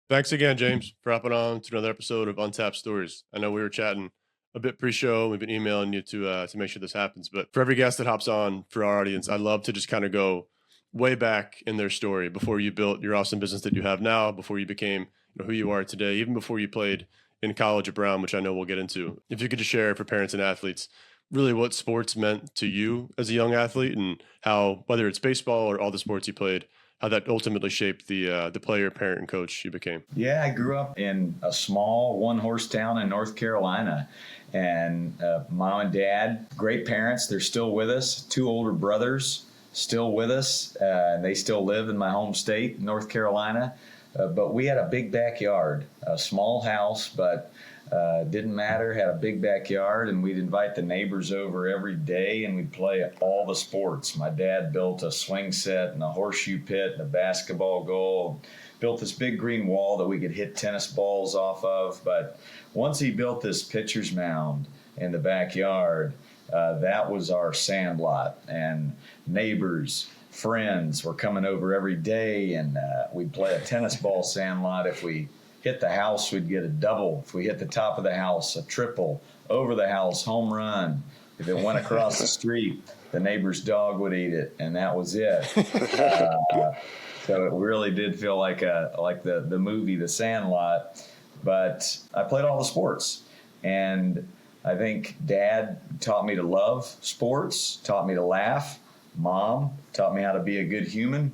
Thanks again, James, for hopping on to another episode of Untapped Stories. I know we were chatting a bit pre-show. We've been emailing you to make sure this happens. But for every guest that hops on for our audience, I love to just kind of go way back in their story before you built your awesome business that you have now, before you became who you are today, even before you played in college at Brown, which I know we'll get into. If you could just share for parents and athletes, really what sports meant to you as a young athlete, and how, whether it's baseball or all the sports you played, how that ultimately shaped the player, parent, and coach you became. Yeah, I grew up in a small one-horse town in North Carolina, and mom and dad, great parents. They're still with us. Two older brothers still with us. They still live in my home state, North Carolina. But we had a big backyard, a small house, but didn't matter, had a big backyard, and we'd invite the neighbors over every day, and we'd play all the sports. My dad built a swing set and a horseshoe pit and a basketball goal, built this big green wall that we could hit tennis balls off of. But once he built this pitcher's mound in the backyard, that was our sand lot, and neighbors, friends were coming over every day, and we'd play a tennis ball sand lot. If we hit the house, we'd get a double. If we hit the top of the house, a triple. Over the house, home run. If it went across the street, the neighbor's dog would eat it, and that was it. So it really did feel like the movie The Sandlot. But I played all the sports, and I think Dad taught me to love sports, taught me to laugh. Mom taught me how to be a good human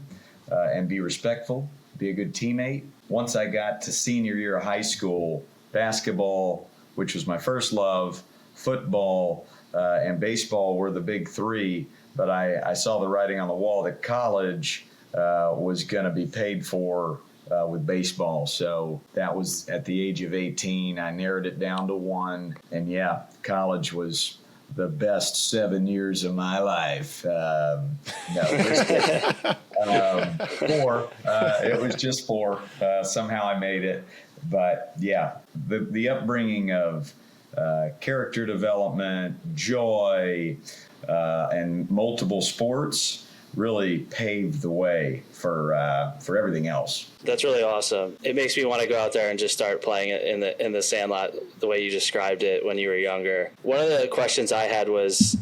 and be respectful, be a good teammate. Once I got to senior year of high school, basketball, which was my first love, football, and baseball were the big three. But I saw the writing on the wall that college was going to be paid for with baseball. So that was at the age of 18. I narrowed it down to one. And yeah, college was the best 7 years of my life. No, just kidding. Four. It was just four. Somehow I made it. But yeah, the upbringing of character development, joy, and multiple sports really paved the way for everything else. That's really awesome. It makes me want to go out there and just start playing it in the sandlot the way you described it when you were younger. One of the questions I had was,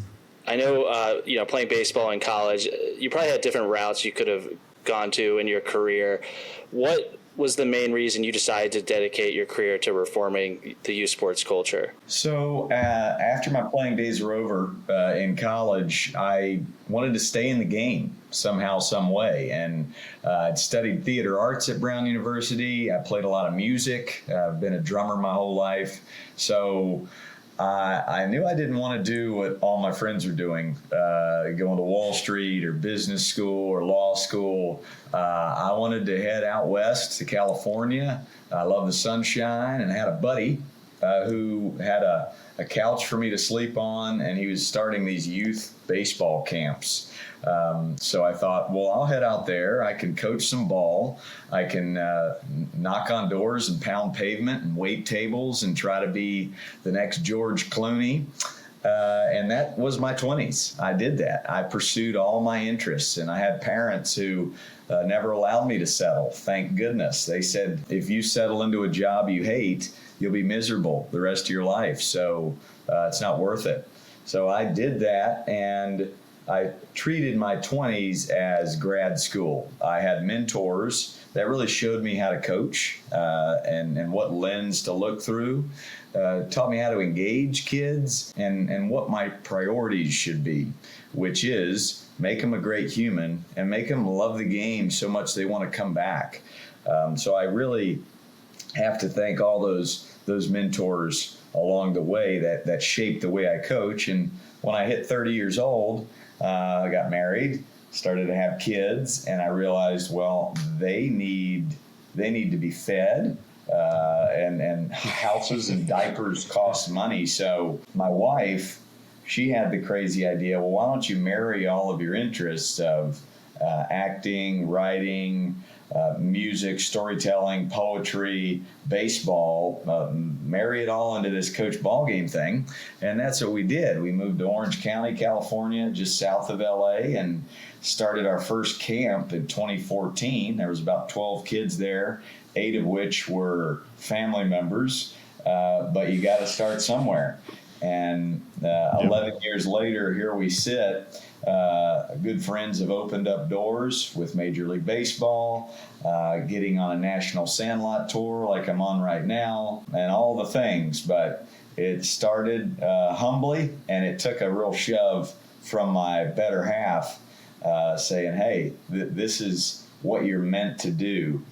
I know playing baseball in college, you probably had different routes you could have gone to in your career. What was the main reason you decided to dedicate your career to reforming the youth sports culture? So after my playing days were over in college, I wanted to stay in the game somehow, some way. And I'd studied theater arts at Brown University. I played a lot of music. I've been a drummer my whole life. So I knew I didn't want to do what all my friends were doing, going to Wall Street or business school or law school. I wanted to head out west to California. I love the sunshine, and I had a buddy who had a couch for me to sleep on, and he was starting these youth baseball camps. So I thought, well, I'll head out there. I can coach some ball. I can knock on doors and pound pavement and wait tables and try to be the next George Clooney. And that was my 20s. I did that. I pursued all my interests, and I had parents who never allowed me to settle. Thank goodness. They said, if you settle into a job you hate, you'll be miserable the rest of your life. So it's not worth it. So I did that, and I treated my 20s as grad school. I had mentors that really showed me how to coach and what lens to look through, taught me how to engage kids and what my priorities should be, which is make them a great human and make them love the game so much they want to come back. So I really have to thank all those mentors along the way that shaped the way I coach. And when I hit 30 years old, I got married, started to have kids, and I realized, well, they need to be fed, and houses and diapers cost money. So my wife, she had the crazy idea, well, why don't you marry all of your interests of acting, writing, music, storytelling, poetry, baseball, marry it all into this Coach Ballgame thing. And that's what we did. We moved to Orange County, California, just south of LA, and started our first camp in 2014. There was about 12 kids there, 8 of which were family members. But you got to start somewhere. And 11 years later, here we sit. Good friends have opened up doors with Major League Baseball, getting on a national sandlot tour like I'm on right now, and all the things. But it started humbly, and it took a real shove from my better half saying, hey, this is what you're meant to do.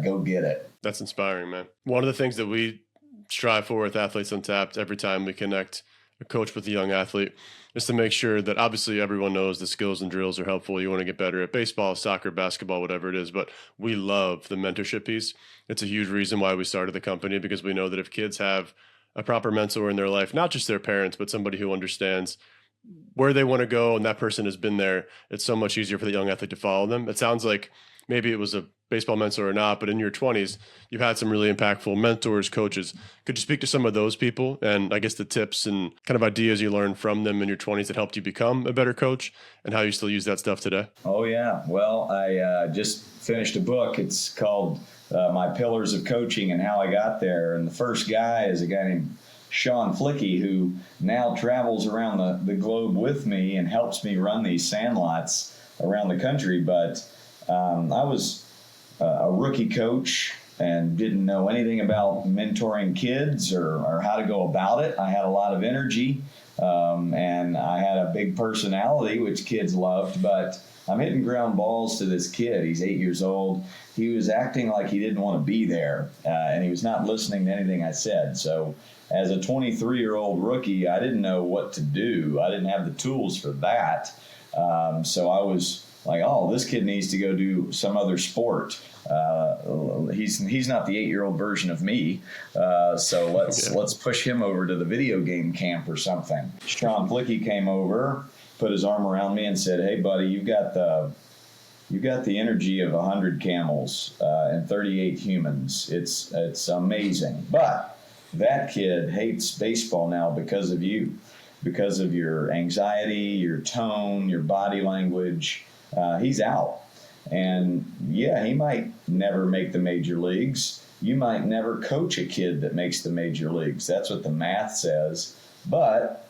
Go get it. That's inspiring, man. One of the things that we strive for with Athletes Untapped every time we connect a coach with a young athlete is to make sure that obviously everyone knows the skills and drills are helpful. You want to get better at baseball, soccer, basketball, whatever it is, but we love the mentorship piece. It's a huge reason why we started the company, because we know that if kids have a proper mentor in their life, not just their parents, but somebody who understands where they want to go and that person has been there, it's so much easier for the young athlete to follow them. It sounds like maybe it was a baseball mentor or not, but in your 20s, you've had some really impactful mentors, coaches. Could you speak to some of those people and I guess the tips and kind of ideas you learned from them in your 20s that helped you become a better coach and how you still use that stuff today? Oh, yeah. Well, I just finished a book. It's called My Pillars of Coaching and How I Got There. And the first guy is a guy named Sean Flicky, who now travels around the globe with me and helps me run these sandlots around the country. But I was a rookie coach and didn't know anything about mentoring kids or how to go about it. I had a lot of energy and I had a big personality, which kids loved, but I'm hitting ground balls to this kid. He's 8 years old. He was acting like he didn't want to be there, and he was not listening to anything I said. So as a 23-year-old rookie, I didn't know what to do. I didn't have the tools for that. So I was like, oh, this kid needs to go do some other sport. He's not the 8-year-old version of me. So let's push him over to the video game camp or something. Sean Flicky came over, put his arm around me and said, hey, buddy, you've got the energy of 100 camels and 38 humans. It's amazing. But that kid hates baseball now because of you, because of your anxiety, your tone, your body language. He's out. And yeah, he might never make the major leagues. You might never coach a kid that makes the major leagues. That's what the math says. But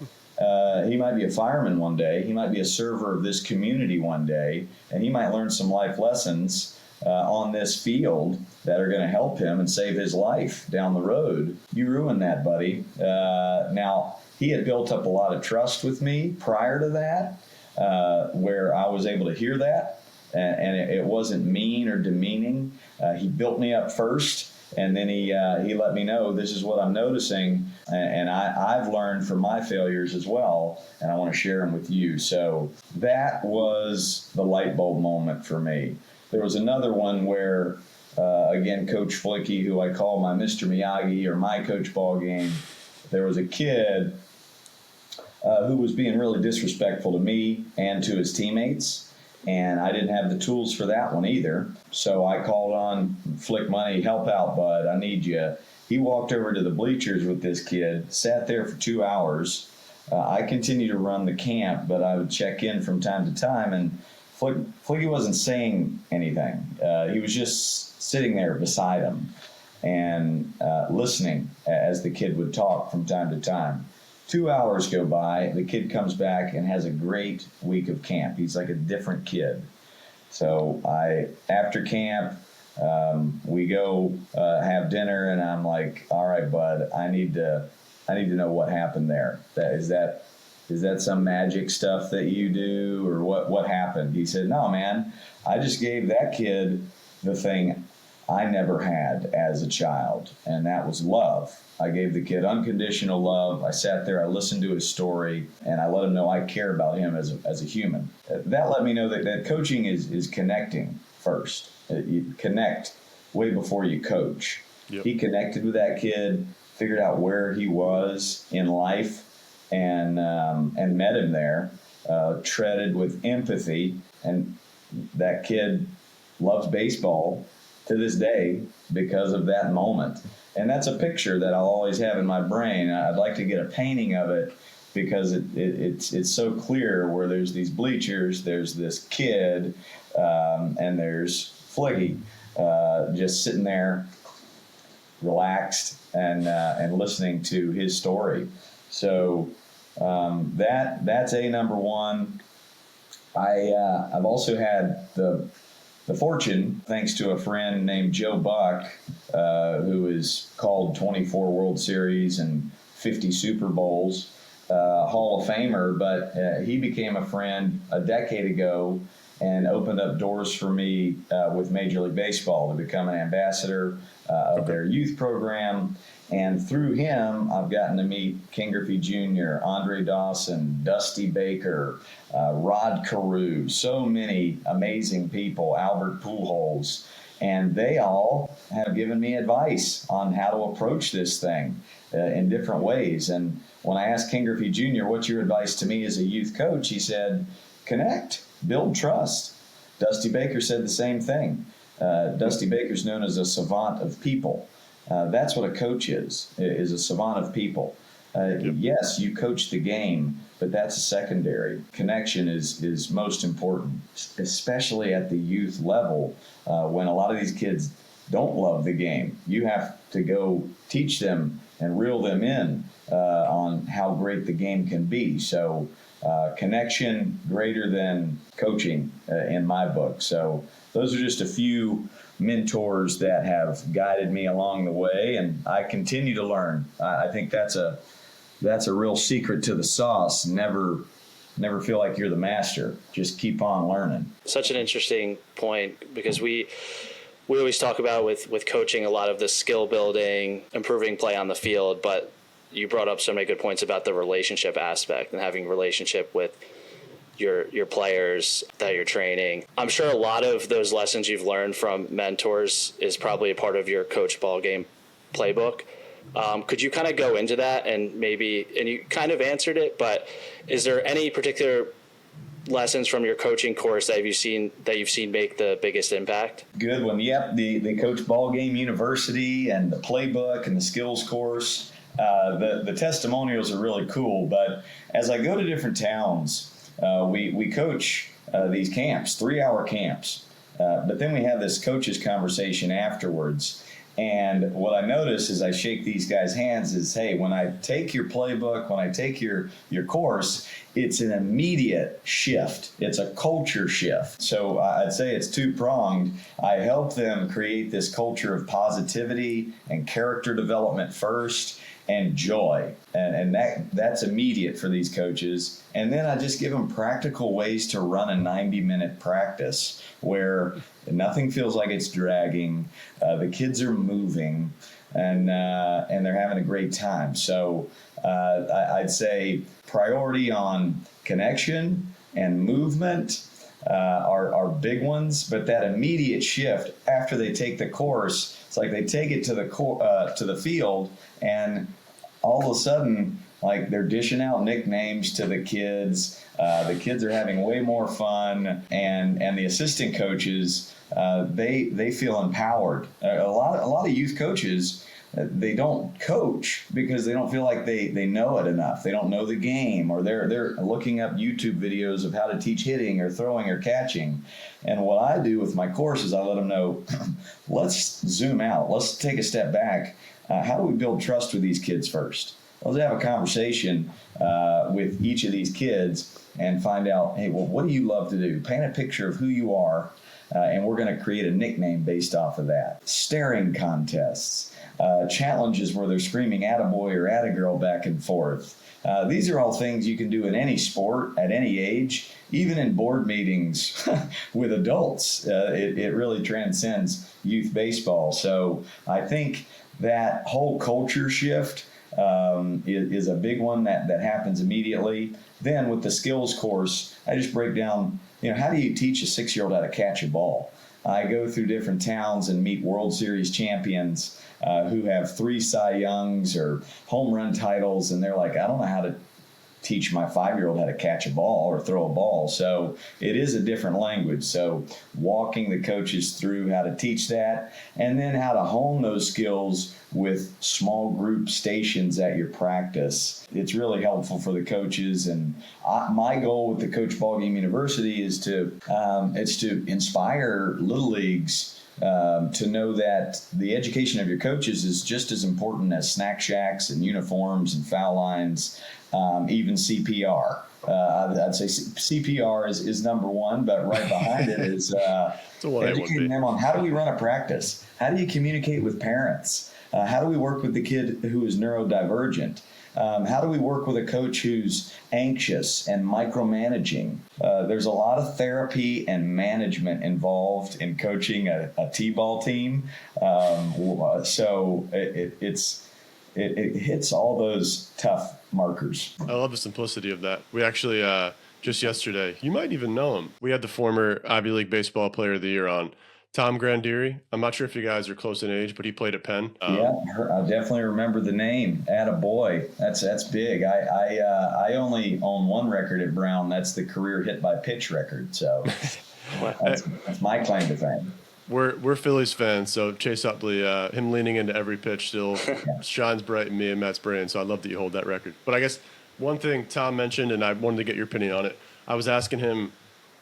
he might be a fireman one day. He might be a server of this community one day. And he might learn some life lessons on this field that are going to help him and save his life down the road. You ruined that, buddy. Now, he had built up a lot of trust with me prior to that, where I was able to hear that. And it wasn't mean or demeaning. He built me up first, and then he let me know this is what I'm noticing, and I've learned from my failures as well, and I want to share them with you. So that was the light bulb moment for me. There was another one where, again, Coach Flicky, who I call my Mr. Miyagi or my Coach Ballgame, there was a kid who was being really disrespectful to me and to his teammates. And I didn't have the tools for that one either. So I called on Flick Money, help out, bud. I need you. He walked over to the bleachers with this kid, sat there for 2 hours. I continued to run the camp, but I would check in from time to time. And Flicky wasn't saying anything. He was just sitting there beside him and listening as the kid would talk from time to time. 2 hours go by, the kid comes back and has a great week of camp. He's like a different kid. So after camp, we go have dinner, and I'm like, all right, bud, I need to know what happened there. Is that some magic stuff that you do, or what happened? He said, no, man, I just gave that kid the thing I never had as a child, and that was love. I gave the kid unconditional love. I sat there, I listened to his story, and I let him know I care about him as a human. That let me know that coaching is connecting first. You connect way before you coach. Yep. He connected with that kid, figured out where he was in life, and met him there, treaded with empathy, and that kid loves baseball to this day because of that moment. And that's a picture that I'll always have in my brain. I'd like to get a painting of it because it's so clear where there's these bleachers, there's this kid, and there's Flicky. just sitting there, relaxed, and listening to his story. So that's a number one. I've also had the fortune, thanks to a friend named Joe Buck, who has called 24 World Series and 50 Super Bowls, Hall of Famer, but he became a friend a decade ago and opened up doors for me with Major League Baseball to become an ambassador of their youth program. And through him, I've gotten to meet Ken Griffey Jr., Andre Dawson, Dusty Baker, Rod Carew, so many amazing people, Albert Pujols, and they all have given me advice on how to approach this thing in different ways. And when I asked Ken Griffey Jr., what's your advice to me as a youth coach, he said, connect, build trust. Dusty Baker said the same thing. Dusty Baker's known as a savant of people. That's what a coach is a savant of people. Yes, you coach the game, but that's a secondary. Connection is most important, especially at the youth level when a lot of these kids don't love the game. You have to go teach them and reel them in on how great the game can be. So connection greater than coaching in my book. So those are just a few mentors that have guided me along the way, and I continue to learn. I think that's a real secret to the sauce. Never feel like you're the master. Just keep on learning. Such an interesting point, because we always talk about with coaching a lot of the skill building, improving play on the field, but you brought up so many good points about the relationship aspect and having a relationship with your players that you're training. I'm sure a lot of those lessons you've learned from mentors is probably a part of your Coach Ballgame playbook. Could you kind of go into that and you kind of answered it, but is there any particular lessons from your coaching course that you've seen make the biggest impact? Good one. Yep. The Coach Ballgame University and the playbook and the skills course. The testimonials are really cool, but as I go to different towns, we coach these camps, 3-hour camps, but then we have this coaches conversation afterwards. And what I notice as I shake these guys' hands is, hey, when I take your playbook, when I take your course, it's an immediate shift. It's a culture shift. So I'd say it's two-pronged. I help them create this culture of positivity and character development first, and joy, and that's immediate for these coaches. And then I just give them practical ways to run a 90-minute practice where nothing feels like it's dragging, the kids are moving, and they're having a great time. So I'd say priority on connection and movement are big ones, but that immediate shift after they take the course, it's like they take it to the field, and all of a sudden, like, they're dishing out nicknames to the kids. The kids are having way more fun, and the assistant coaches, they feel empowered. A lot of youth coaches, they don't coach because they don't feel like they know it enough. They don't know the game, or they're looking up YouTube videos of how to teach hitting or throwing or catching. And what I do with my course is I let them know, let's zoom out. Let's take a step back. How do we build trust with these kids first? Let's have a conversation with each of these kids and find out, hey, well, what do you love to do? Paint a picture of who you are, and we're going to create a nickname based off of that. Staring contests, challenges where they're screaming attaboy or attagirl back and forth. These are all things you can do in any sport at any age, even in board meetings with adults. It really transcends youth baseball. So I think that whole culture shift is a big one that happens immediately. Then with the skills course, I just break down, how do you teach a 6-year-old how to catch a ball? I go through different towns and meet World Series champions who have 3 Cy Youngs or home run titles, and they're like, I don't know how to teach my 5-year-old how to catch a ball or throw a ball. So it is a different language. So walking the coaches through how to teach that, and then how to hone those skills with small group stations at your practice. It's really helpful for the coaches. And my goal with the Coach Ballgame University is to inspire little leagues to know that the education of your coaches is just as important as snack shacks and uniforms and foul lines, even CPR. I'd say CPR is number one, but right behind it is educating them on how do we run a practice? How do you communicate with parents? How do we work with the kid who is neurodivergent? How do we work with a coach who's anxious and micromanaging? There's a lot of therapy and management involved in coaching a T-ball team. So it hits all those tough markers. I love the simplicity of that. We actually, just yesterday, you might even know him. We had the former Ivy League Baseball Player of the Year on, Tom Grandieri. I'm not sure if you guys are close in age, but he played at Penn. Yeah, I definitely remember the name. Attaboy. That's big. I only own one record at Brown. That's the career hit by pitch record. So that's my claim to fame. We're Phillies fans, so Chase Utley, him leaning into every pitch still shines bright in me and Matt's brain. So I love that you hold that record. But I guess one thing Tom mentioned, and I wanted to get your opinion on it. I was asking him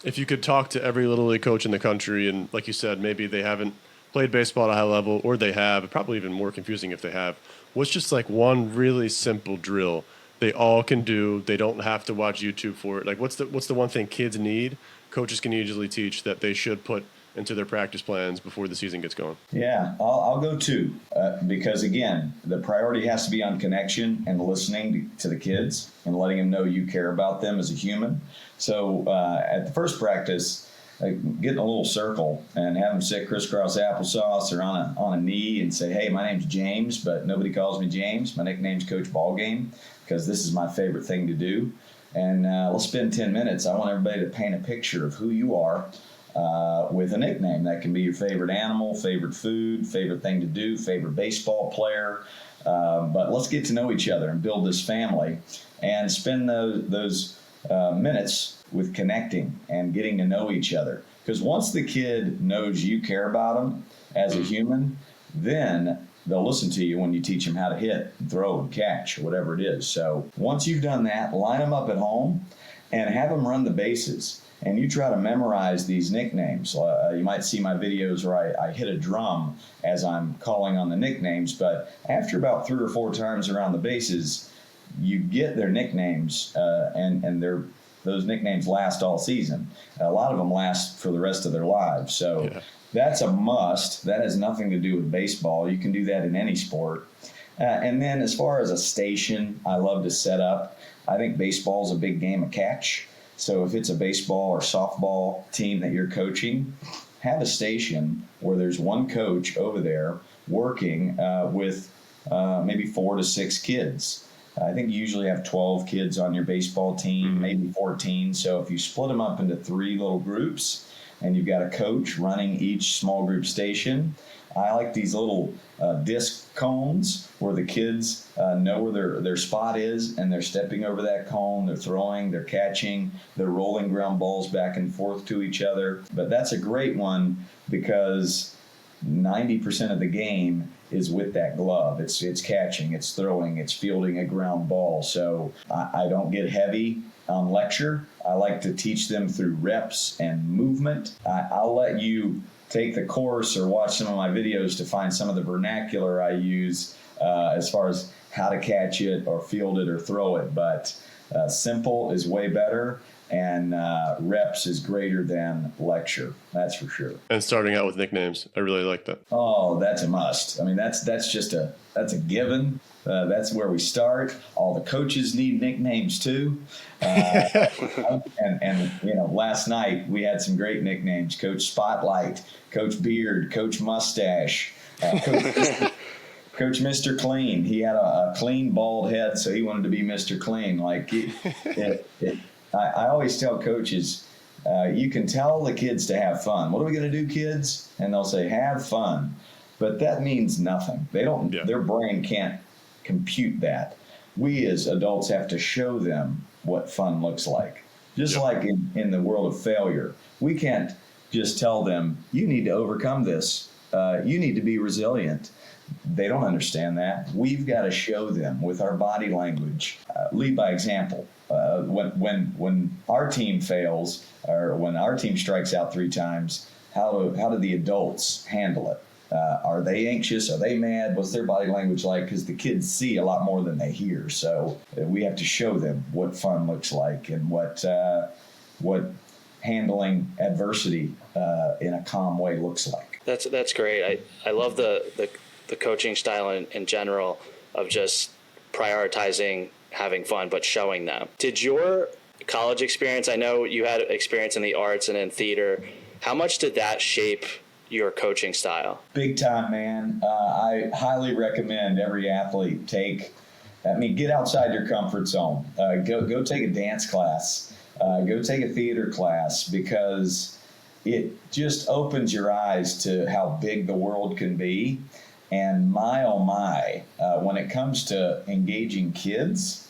if you could talk to every Little League coach in the country, and like you said, maybe they haven't played baseball at a high level, or they have, probably even more confusing if they have. What's just like one really simple drill they all can do? They don't have to watch YouTube for it. Like, what's the one thing kids need, coaches can easily teach, that they should put into their practice plans before the season gets going? Yeah, I'll go two, because again, the priority has to be on connection and listening to the kids and letting them know you care about them as a human. So at the first practice, get in a little circle and have them sit crisscross applesauce or on a knee and say, hey, my name's James, but nobody calls me James. My nickname's Coach Ballgame, because this is my favorite thing to do. And let's spend 10 minutes. I want everybody to paint a picture of who you are with a nickname. That can be your favorite animal, favorite food, favorite thing to do, favorite baseball player. But let's get to know each other and build this family and spend those minutes with connecting and getting to know each other. Because once the kid knows you care about them as a human, then they'll listen to you when you teach them how to hit and throw and catch or whatever it is. So once you've done that, line them up at home and have them run the bases. And you try to memorize these nicknames. You might see my videos where I hit a drum as I'm calling on the nicknames, but after about 3 or 4 times around the bases, you get their nicknames, and those nicknames last all season. A lot of them last for the rest of their lives. So that's a must. That has nothing to do with baseball. You can do that in any sport. And then as far as a station I love to set up, I think baseball is a big game of catch. So if it's a baseball or softball team that you're coaching, have a station where there's one coach over there working with maybe 4 to 6 kids. I think you usually have 12 kids on your baseball team, maybe 14. So if you split them up into 3 little groups and you've got a coach running each small group station, I like these little disc cones where the kids know where their spot is, and they're stepping over that cone, they're throwing, they're catching, they're rolling ground balls back and forth to each other. But that's a great one because 90% of the game is with that glove. It's catching, it's throwing, it's fielding a ground ball. So I don't get heavy on lecture. I like to teach them through reps and movement. I'll let you take the course or watch some of my videos to find some of the vernacular I use as far as how to catch it or field it or throw it. But simple is way better, and reps is greater than lecture. That's for sure. And starting out with nicknames, I really like that. Oh, that's a must. I mean, that's a given. That's where we start. All the coaches need nicknames too. And last night we had some great nicknames: Coach Spotlight, Coach Beard, Coach Mustache, Coach Mr. Clean. He had a clean bald head, so he wanted to be Mr. Clean. I always tell coaches, you can tell the kids to have fun. What are we going to do, kids? And they'll say, have fun. But that means nothing. Their brain can't compute that. We as adults have to show them what fun looks like. Just like in the world of failure, we can't just tell them, you need to overcome this. You need to be resilient. They don't understand that. We've got to show them with our body language. Lead by example. When our team fails or when our team strikes out 3 times, how do the adults handle it? Are they anxious? Are they mad? What's their body language like? Because the kids see a lot more than they hear. So we have to show them what fun looks like and what handling adversity in a calm way looks like. That's great. I love the coaching style in general of just prioritizing having fun, but showing them. Did your college experience, I know you had experience in the arts and in theater, how much did that shape your coaching style? Big time, man. I highly recommend every athlete get outside your comfort zone. Go take a dance class. Go take a theater class, because it just opens your eyes to how big the world can be. And my, oh my, when it comes to engaging kids,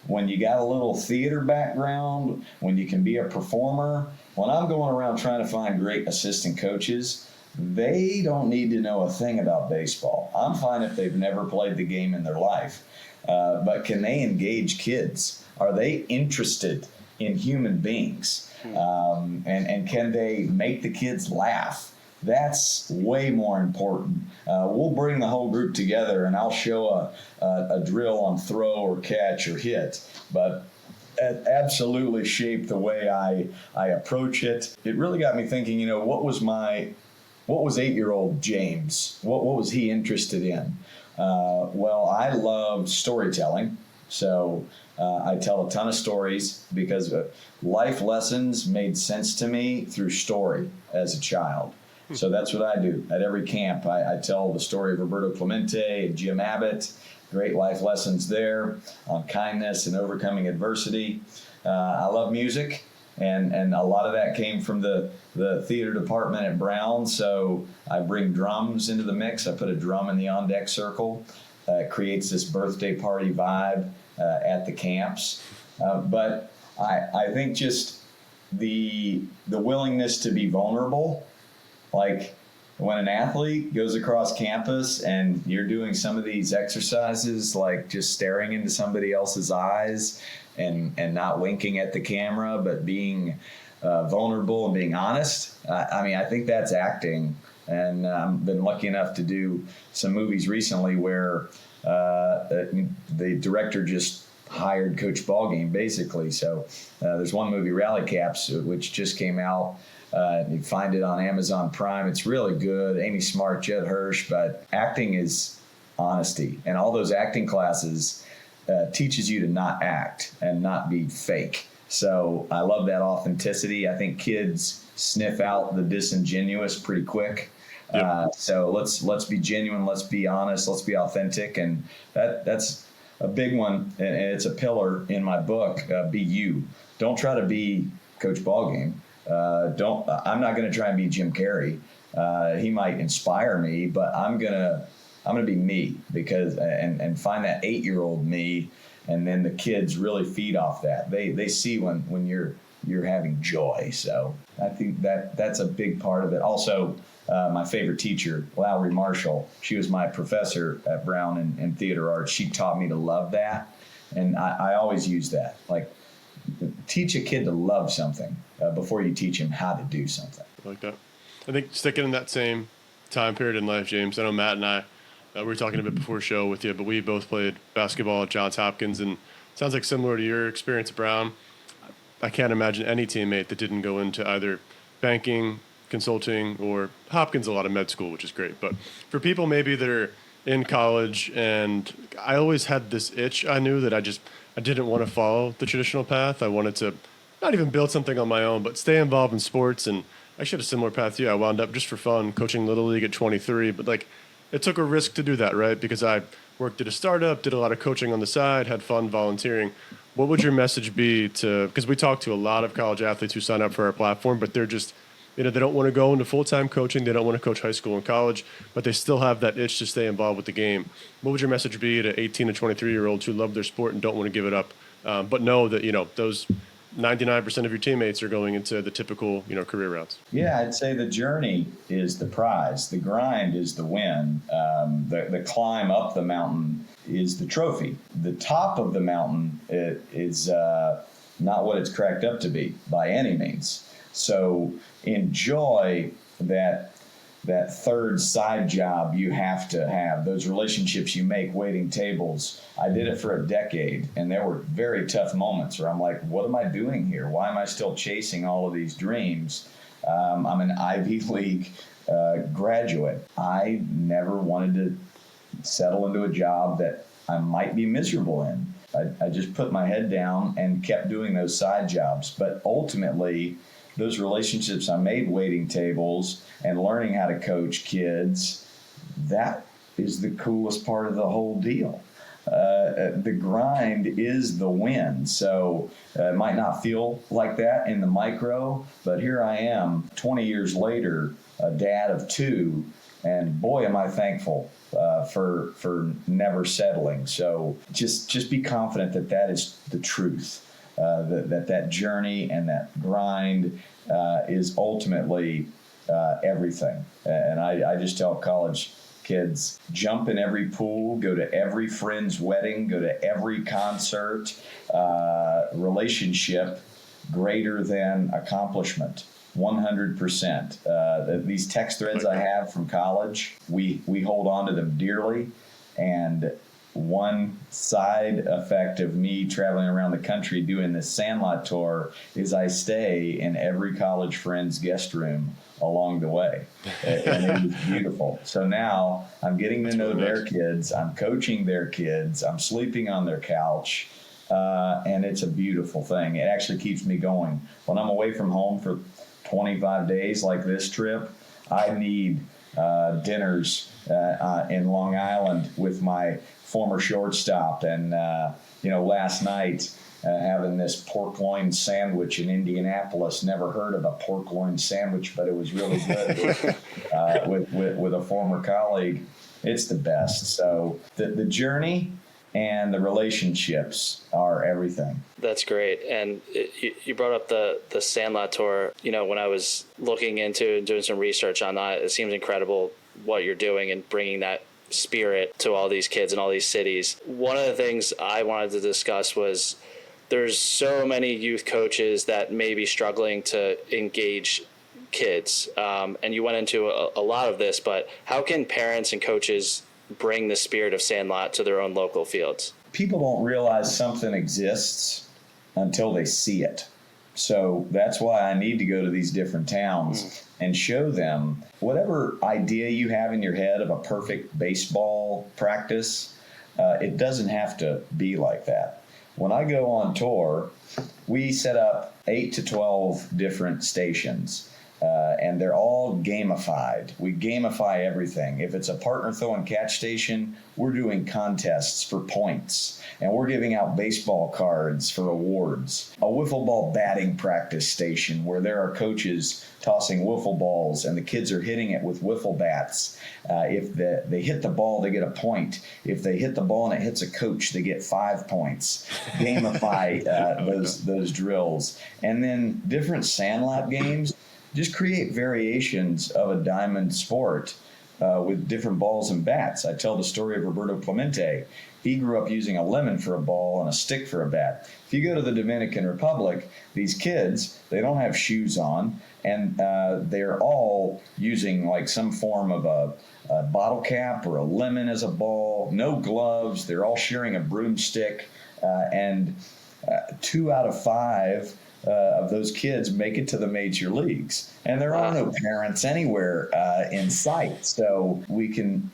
when you got a little theater background, when you can be a performer, when I'm going around trying to find great assistant coaches, they don't need to know a thing about baseball. I'm fine if they've never played the game in their life. But can they engage kids? Are they interested in human beings? And can they make the kids laugh? That's way more important. We'll bring the whole group together, and I'll show a drill on throw or catch or hit. But it absolutely shaped the way I approach it. It really got me thinking, what was 8-year-old James? What was he interested in? Well, I love storytelling. So I tell a ton of stories because life lessons made sense to me through story as a child. So that's what I do at every camp. I tell the story of Roberto Clemente and Jim Abbott, great life lessons there on kindness and overcoming adversity. I love music, and a lot of that came from the theater department at Brown. So I bring drums into the mix. I put a drum in the on-deck circle. It creates this birthday party vibe at the camps. But I think just the willingness to be vulnerable. Like when an athlete goes across campus and you're doing some of these exercises, like just staring into somebody else's eyes and not winking at the camera, but being vulnerable and being honest. I think that's acting. And I've been lucky enough to do some movies recently where the director just hired Coach Ballgame, basically. So there's one movie, Rally Caps, which just came out. You find it on Amazon Prime. It's really good. Amy Smart, Jed Hirsch. But acting is honesty. And all those acting classes teaches you to not act and not be fake. So I love that authenticity. I think kids sniff out the disingenuous pretty quick. Yep. So let's be genuine. Let's be honest. Let's be authentic. And that's a big one. And it's a pillar in my book. Be you. Don't try to be Coach Ballgame. I'm not going to try and be Jim Carrey. He might inspire me, but I'm gonna be me, because and find that 8-year-old me, and then the kids really feed off that. They see when you're having joy. So I think that's a big part of it. Also, my favorite teacher, Lowry Marshall, she was my professor at Brown in theater arts. She taught me to love that, and I always use that. Like, teach a kid to love something before you teach him how to do something. I like that. I think sticking in that same time period in life, James, I know Matt and I, we were talking a bit before show with you, but we both played basketball at Johns Hopkins, and it sounds like similar to your experience at Brown. I can't imagine any teammate that didn't go into either banking, consulting, or Hopkins a lot of med school, which is great. But for people maybe that are in college, and I always had this itch, I knew that I didn't want to follow the traditional path. I wanted to not even build something on my own, but stay involved in sports. And I actually had a similar path to you. I wound up just for fun coaching Little League at 23, but it took a risk to do that, right? Because I worked at a startup, did a lot of coaching on the side, had fun volunteering. What would your message be because we talk to a lot of college athletes who sign up for our platform, but they're just, they don't want to go into full-time coaching. They don't want to coach high school and college, but they still have that itch to stay involved with the game. What would your message be to 18 to 23-year-olds who love their sport and don't want to give it up, but know that, those 99% of your teammates are going into the typical, career routes? Yeah, I'd say the journey is the prize. The grind is the win. The climb up the mountain is the trophy. The top of the mountain is not what it's cracked up to be by any means. So enjoy that third side job you have to have, those relationships you make waiting tables. I did it for a decade, and there were very tough moments where I'm like, what am I doing here? Why am I still chasing all of these dreams? I'm an Ivy League graduate. I never wanted to settle into a job that I might be miserable in. I just put my head down and kept doing those side jobs. But ultimately, those relationships I made waiting tables and learning how to coach kids, that is the coolest part of the whole deal. The grind is the win. So it might not feel like that in the micro, but here I am 20 years later, a dad of two, and boy, am I thankful for never settling. So just be confident that that is the truth. That journey and that grind is ultimately everything. And I just tell college kids, jump in every pool, go to every friend's wedding, go to every concert. Relationship greater than accomplishment. 100%. These text threads I have from college, we hold on to them dearly. And one side effect of me traveling around the country doing this Sandlot tour is I stay in every college friend's guest room along the way. And it was beautiful. So now I'm getting to know their kids. I'm coaching their kids. I'm sleeping on their couch. And it's a beautiful thing. It actually keeps me going. When I'm away from home for 25 days like this trip, I need dinners in Long Island with my former shortstop. And, last night, having this pork loin sandwich in Indianapolis. Never heard of a pork loin sandwich, but it was really good with a former colleague. It's the best. So the journey and the relationships are everything. That's great. And you brought up the Sandlot tour. When I was looking into and doing some research on that, it seems incredible what you're doing and bringing that spirit to all these kids in all these cities. One of the things I wanted to discuss was there's so many youth coaches that may be struggling to engage kids. And you went into a lot of this, but how can parents and coaches bring the spirit of Sandlot to their own local fields? People don't realize something exists until they see it. So that's why I need to go to these different towns and show them whatever idea you have in your head of a perfect baseball practice. It doesn't have to be like that. When I go on tour, we set up 8 to 12 different stations. And they're all gamified. We gamify everything. If it's a partner throw and catch station, we're doing contests for points. And we're giving out baseball cards for awards. A wiffle ball batting practice station where there are coaches tossing wiffle balls and the kids are hitting it with wiffle bats. If they hit the ball, they get a point. If they hit the ball and it hits a coach, they get 5 points. Gamify those drills. And then different Sandlot games. Just create variations of a diamond sport with different balls and bats. I tell the story of Roberto Clemente. He grew up using a lemon for a ball and a stick for a bat. If you go to the Dominican Republic, these kids, they don't have shoes on, and they're all using like some form of a bottle cap or a lemon as a ball, no gloves. They're all sharing a broomstick, and 2 out of 5 of those kids make it to the major leagues. And there are no parents anywhere in sight. So we can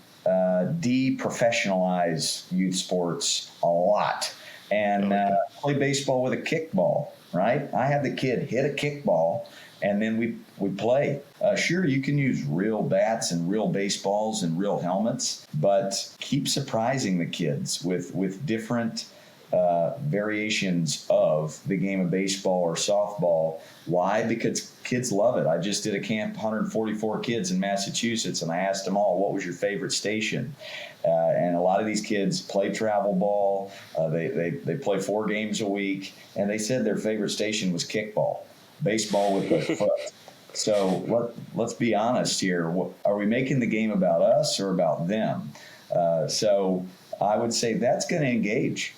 de-professionalize youth sports a lot and play baseball with a kickball, right? I have the kid hit a kickball and then we play. Sure, you can use real bats and real baseballs and real helmets, but keep surprising the kids with different variations of the game of baseball or softball. Why? Because kids love it. I just did a camp, 144 kids in Massachusetts, and I asked them all, what was your favorite station? And a lot of these kids play travel ball. They play 4 games a week, and they said their favorite station was kickball, baseball with their foot. So let's be honest here. Are we making the game about us or about them? So I would say that's going to engage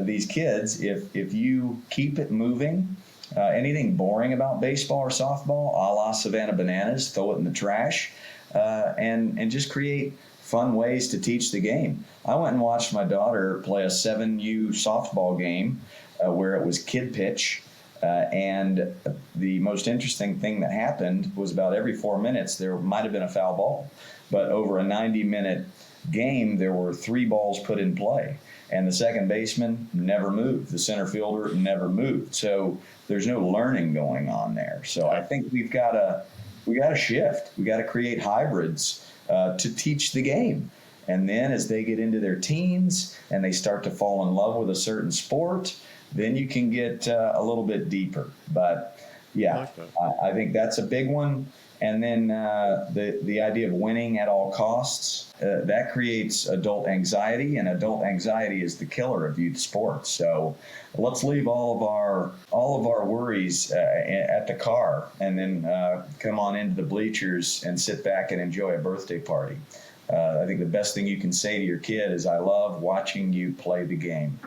these kids if you keep it moving anything boring about baseball or softball, a la Savannah Bananas, throw it in the trash, and just create fun ways to teach the game. I went and watched my daughter play a 7U softball game where it was kid pitch. And the most interesting thing that happened was about every 4 minutes there might have been a foul ball. But over a 90-minute game, there were 3 balls put in play. And the second baseman never moved. The center fielder never moved. So there's no learning going on there. So I think we got to shift. We got to create hybrids to teach the game. And then as they get into their teens and they start to fall in love with a certain sport, then you can get a little bit deeper. But yeah, I think that's a big one. And then the idea of winning at all costs, that creates adult anxiety, and adult anxiety is the killer of youth sports. So let's leave all of our worries at the car, and then come on into the bleachers and sit back and enjoy a birthday party. I think the best thing you can say to your kid is, I love watching you play the game.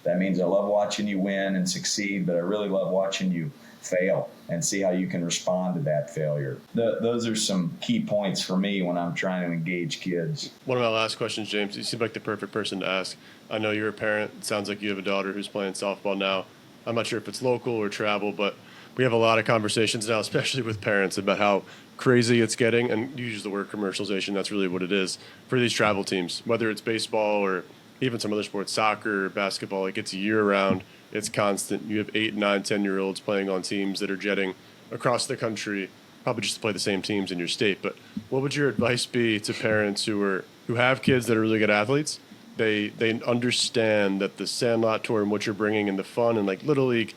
That means I love watching you win and succeed, but I really love watching you fail and see how you can respond to that failure. Those are some key points for me when I'm trying to engage kids. One of my last questions, James, you seem like the perfect person to ask. I know you're a parent. It sounds like you have a daughter who's playing softball now. I'm not sure if it's local or travel, but we have a lot of conversations now, especially with parents, about how crazy it's getting. And you use the word commercialization. That's really what it is for these travel teams, whether it's baseball or even some other sports, soccer, basketball. It's year round. It's constant. You have 8, 9, 10-year-olds playing on teams that are jetting across the country, probably just to play the same teams in your state. But what would your advice be to parents who have kids that are really good athletes? They understand that the Sandlot Tour and what you're bringing and the fun and like Little League,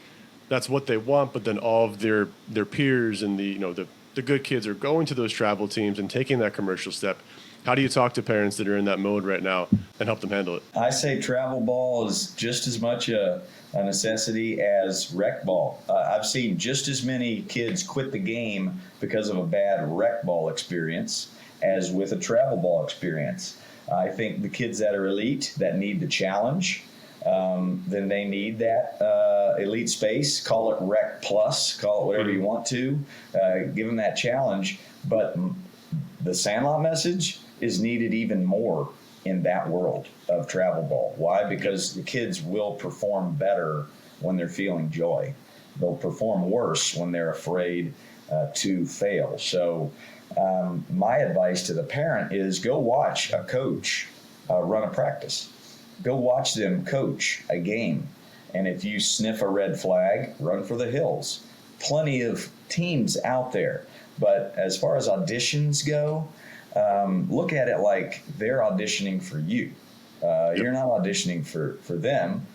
that's what they want. But then all of their peers and the good kids are going to those travel teams and taking that commercial step. How do you talk to parents that are in that mode right now and help them handle it? I say travel ball is just as much a necessity as rec ball. I've seen just as many kids quit the game because of a bad rec ball experience as with a travel ball experience. I think the kids that are elite, that need the challenge, then they need that elite space. Call it rec plus, call it whatever you want to. Give them that challenge. But the Sandlot message is needed even more in that world of travel ball. Why? Because the kids will perform better when they're feeling joy. They'll perform worse when they're afraid to fail. So my advice to the parent is go watch a coach run a practice. Go watch them coach a game. And if you sniff a red flag, run for the hills. Plenty of teams out there. But as far as auditions go, look at it like they're auditioning for you. You're not auditioning for them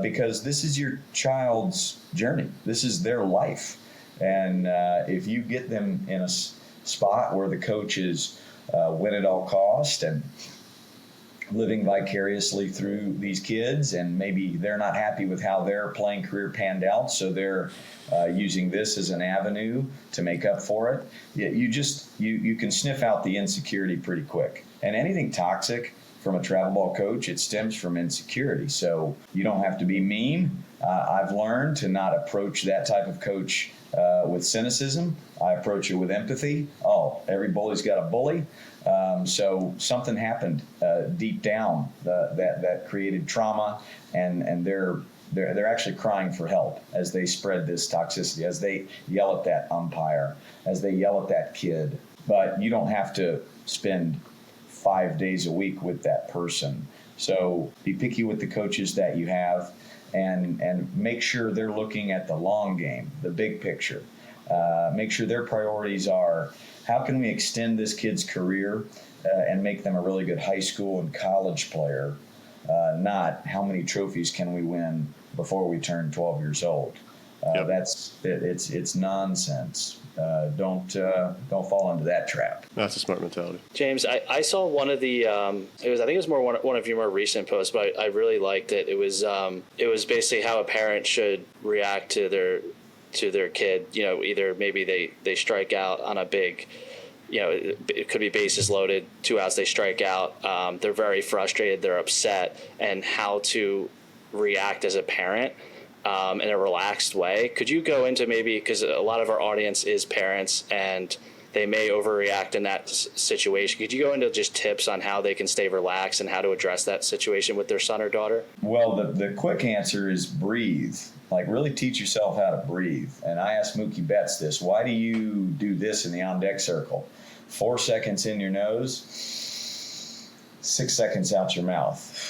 because this is your child's journey. This is their life. And if you get them in a spot where the coach is win at all cost and living vicariously through these kids, and maybe they're not happy with how their playing career panned out, so they're using this as an avenue to make up for it. You can sniff out the insecurity pretty quick. And anything toxic from a travel ball coach, it stems from insecurity. So you don't have to be mean. I've learned to not approach that type of coach with cynicism. I approach it with empathy. Oh, every bully's got a bully. So something happened deep down that created trauma, and they're actually crying for help as they spread this toxicity, as they yell at that umpire, as they yell at that kid. But you don't have to spend 5 days a week with that person. So be picky with the coaches that you have, and make sure they're looking at the long game, the big picture. Make sure their priorities are, how can we extend this kid's career and make them a really good high school and college player, not how many trophies can we win before we turn 12 years old. It's nonsense. Don't fall into that trap. That's a smart mentality. James, I saw one of the I think it was more one of your more recent posts, but I really liked it. It was basically how a parent should react to their kid. Either maybe they strike out on a big, it could be bases loaded, 2 outs, they strike out. They're very frustrated, they're upset, and how to react as a parent. in a relaxed way. Could you go into maybe, because a lot of our audience is parents and they may overreact in that situation. Could you go into just tips on how they can stay relaxed and how to address that situation with their son or daughter? Well, the quick answer is breathe. Like, really teach yourself how to breathe. And I asked Mookie Betts this: why do you do this in the on deck circle? 4 seconds in your nose, 6 seconds out your mouth.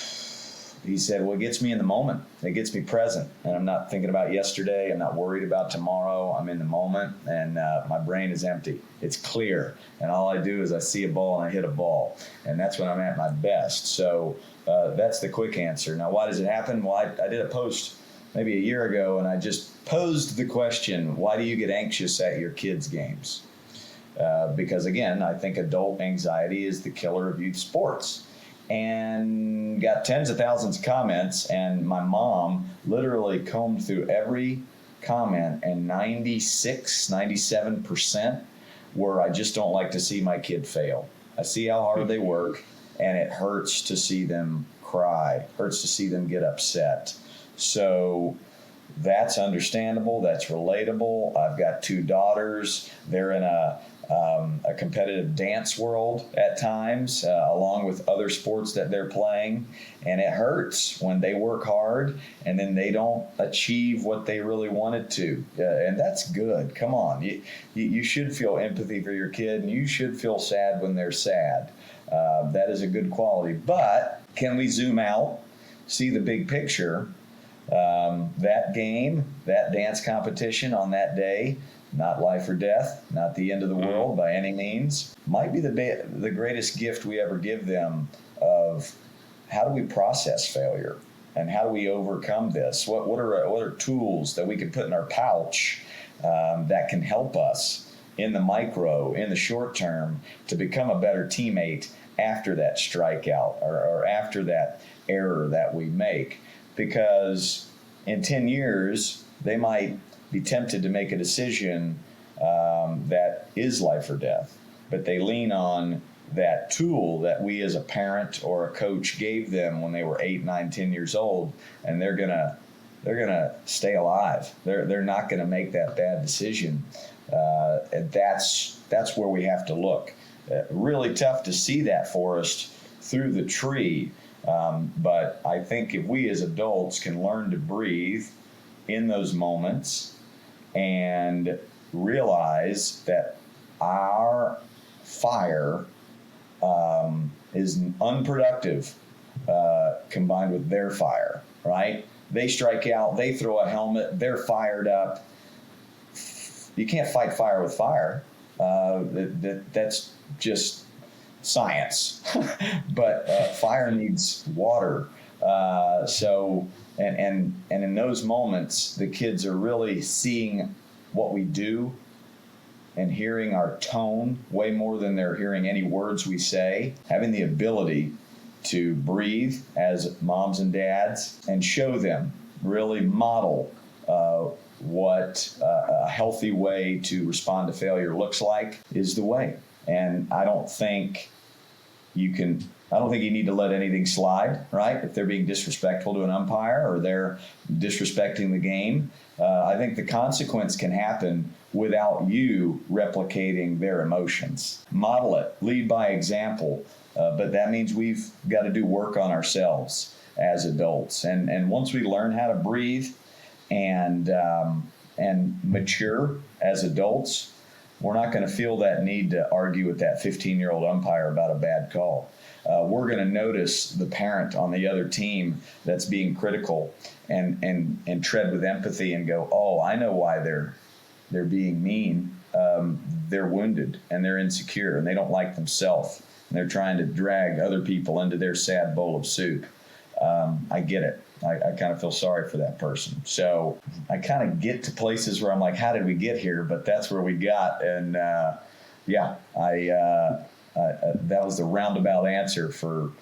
He said, well, it gets me in the moment. It gets me present. And I'm not thinking about yesterday. I'm not worried about tomorrow. I'm in the moment, and my brain is empty. It's clear. And all I do is I see a ball and I hit a ball. And that's when I'm at my best. So that's the quick answer. Now, why does it happen? Well, I did a post maybe a year ago, and I just posed the question, why do you get anxious at your kids' games? Because, again, I think adult anxiety is the killer of youth sports. And got tens of thousands of comments, and my mom literally combed through every comment, and 97% were, I just don't like to see my kid fail. I see how hard they work, and it hurts to see them cry, hurts to see them get upset. So that's understandable. That's relatable. I've got 2 daughters. They're in a competitive dance world at times, along with other sports that they're playing. And it hurts when they work hard and then they don't achieve what they really wanted to. And that's good. Come on. You should feel empathy for your kid, and you should feel sad when they're sad. That is a good quality. But can we zoom out, see the big picture? That game, that dance competition on that day, not life or death, not the end of the world by any means, might be the greatest gift we ever give them of how do we process failure and how do we overcome this? What are tools that we can put in our pouch that can help us in the micro, in the short term, to become a better teammate after that strikeout or after that error that we make? Because in 10 years, they might be tempted to make a decision that is life or death, but they lean on that tool that we as a parent or a coach gave them when they were 8, 9, 10 years old, and they're gonna stay alive. They're not gonna make that bad decision, and that's where we have to look. Really tough to see that forest through the tree, but I think if we as adults can learn to breathe in those moments and realize that our fire is unproductive combined with their fire, right? They strike out, they throw a helmet, they're fired up. You can't fight fire with fire. That's just science. But fire needs water. And in those moments, the kids are really seeing what we do and hearing our tone way more than they're hearing any words we say. Having the ability to breathe as moms and dads and show them, really model what a healthy way to respond to failure looks like is the way. And I don't think you need to let anything slide, right? If they're being disrespectful to an umpire or they're disrespecting the game, I think the consequence can happen without you replicating their emotions. Model it, lead by example, but that means we've got to do work on ourselves as adults. And once we learn how to breathe and mature as adults, we're not going to feel that need to argue with that 15-year-old umpire about a bad call. We're going to notice the parent on the other team that's being critical and tread with empathy and go, oh, I know why they're being mean. They're wounded and they're insecure and they don't like themselves. And they're trying to drag other people into their sad bowl of soup. I get it. I kind of feel sorry for that person. So I kind of get to places where I'm like, how did we get here? But that's where we got. And that was the roundabout answer for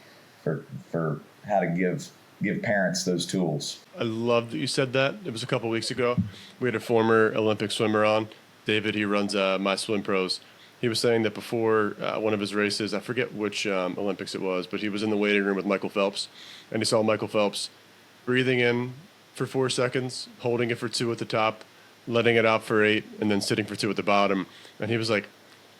how to give parents those tools. I love that you said that. It was a couple weeks ago. We had a former Olympic swimmer on, David. He runs My Swim Pros. He was saying that before one of his races, I forget which Olympics it was, but he was in the waiting room with Michael Phelps, and he saw Michael Phelps breathing in for 4 seconds, holding it for 2 at the top, letting it out for 8, and then sitting for 2 at the bottom. And he was like,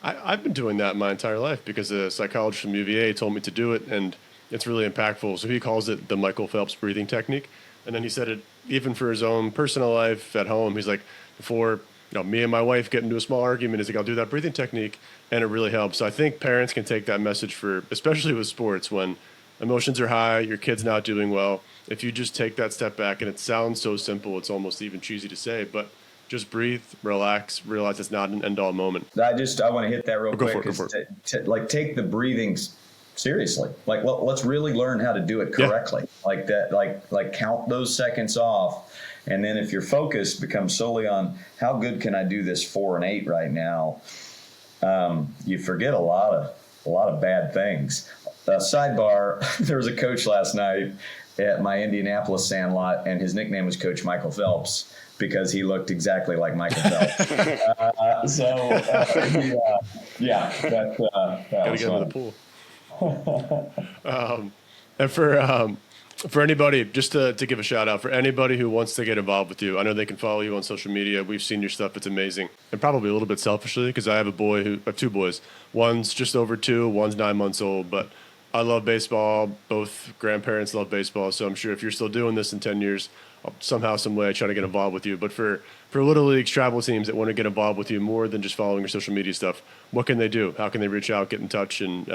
I've been doing that my entire life because a psychologist from UVA told me to do it, and it's really impactful. So he calls it the Michael Phelps breathing technique. And then he said it even for his own personal life at home. He's like, before me and my wife get into a small argument, he's like, I'll do that breathing technique, and it really helps. So I think parents can take that message for, especially with sports, when emotions are high, your kid's not doing well. If you just take that step back, and it sounds so simple, it's almost even cheesy to say, but just breathe, relax, realize it's not an end-all moment. I want to hit that real quick. Go for it. Like, take the breathing seriously. Like, let's really learn how to do it correctly. Yeah. Like that. Like count those seconds off, and then if your focus becomes solely on how good can I do this 4 and 8 right now, you forget a lot of bad things. Sidebar: there was a coach last night at my Indianapolis Sandlot, and his nickname was Coach Michael Phelps, because he looked exactly like Michael Phelps. That gotta get him in the pool. And for anybody, just to give a shout out, for anybody who wants to get involved with you, I know they can follow you on social media. We've seen your stuff; it's amazing. And probably a little bit selfishly, because I have I have 2 boys. One's just over 2, one's 9 months old, but I love baseball. Both grandparents love baseball, so I'm sure if you're still doing this in 10 years, I'll somehow, some way, try to get involved with you. But for Little Leagues, travel teams that want to get involved with you more than just following your social media stuff, what can they do? How can they reach out, get in touch, and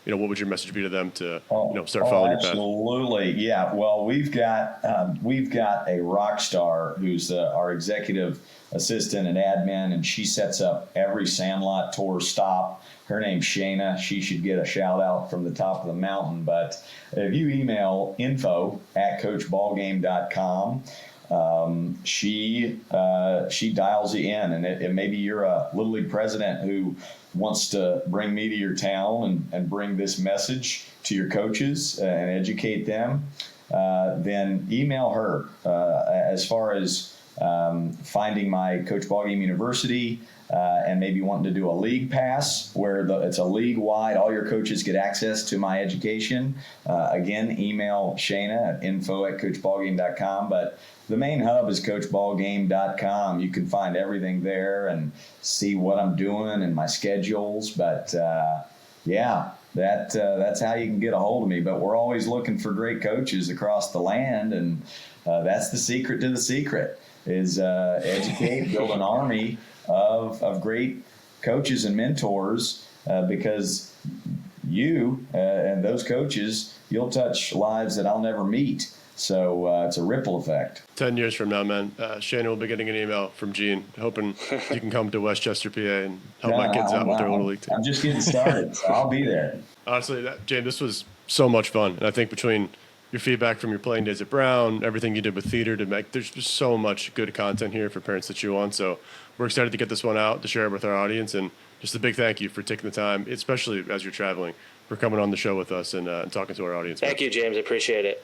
what would your message be to them to start following your path? Absolutely, yeah. Well, we've got a rock star who's our executive assistant and admin, and she sets up every Sandlot tour stop. Her name's Shayna. She should get a shout out from the top of the mountain. But if you email info@coachballgame.com, she dials you in, and maybe you're a Little League president who wants to bring me to your town and bring this message to your coaches and educate them. Then email her. As far as finding my Coach Ballgame University, and maybe wanting to do a league pass where it's a league-wide, all your coaches get access to my education. Again, email Shayna at info@coachballgame.com. But the main hub is coachballgame.com. You can find everything there and see what I'm doing and my schedules. But that's how you can get a hold of me. But we're always looking for great coaches across the land, and that's the secret to the secret is educate, build an army of great coaches and mentors, because you and those coaches, you'll touch lives that I'll never meet. So it's a ripple effect. 10 years from now, man, Shana will be getting an email from Gene, hoping you can come to Westchester, PA, and help my kids out with their Little League team. I'm just getting started, so I'll be there. Honestly, James, this was so much fun. And I think between your feedback from your playing days at Brown, everything you did with theater there's just so much good content here for parents to chew on. So we're excited to get this one out, to share it with our audience. And just a big thank you for taking the time, especially as you're traveling, for coming on the show with us and talking to our audience. Thank you, James. I appreciate it.